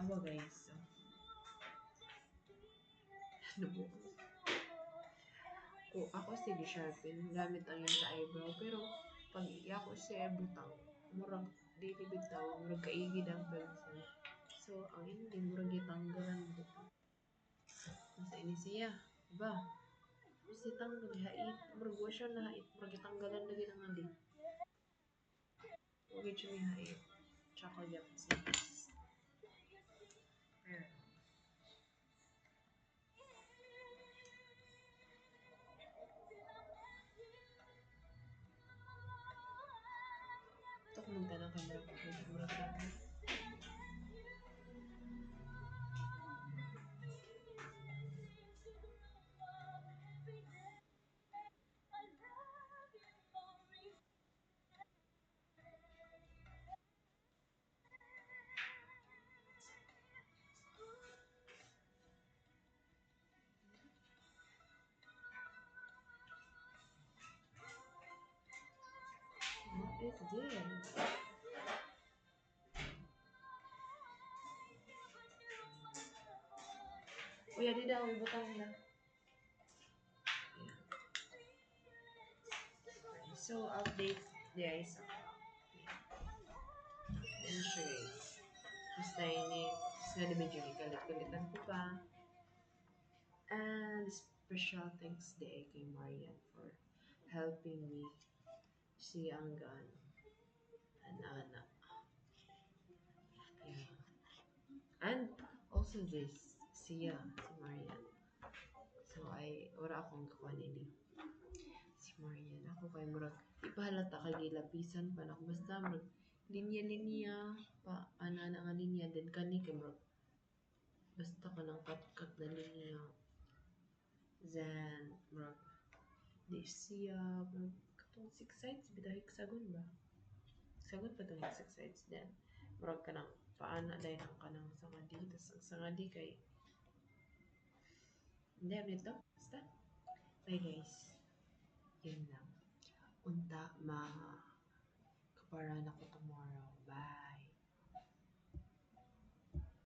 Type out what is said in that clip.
Awa guys. So, ano po? Kung ako sige sharpen, gamit ang yan sa eyebrow. Pero pag iya ko siya butang, murag daily bitaw, murag kaigid ang pencil. So, ang hindi murag gitanggalan mo. Nasa ini siya. Diba? Si tanggal hait. Murag wa siya na hait. Murag gitanggalan na ginang huwag siya may hait. Tsaka Japanese. Pero, ito kung magtanong ka na ako. Murag lang. What is this? Uy, di daw. Ibutang nila. So, update guys. Entry. Basta ini. Basta di medyo ikalit-kulitan ko pa. And special thanks day kay Marian for helping me see ang gun. Ana. Yeah. And also this. Si Marian. So, ora akong kakuha nini. Si Marian. Ako kay murag. Ipahalata kay gilapisan pa na ako. Basta murag. Linya-linya. Pa, ana nga linya. Then kani kay murag. Basta ka ng kat-kat na linya. Then, murag. Di siya. Murag. Katong 6 sides. Bida hiksagon ba? Hiksagon pa itong 6 sides. Then, murag ka ng paana dahil ang kanang sangadi. Tapos ang sangadi kay. Hindi, ano ito? Basta. Bye guys. Yun lang. Unta ma kapara na ko tomorrow. Bye.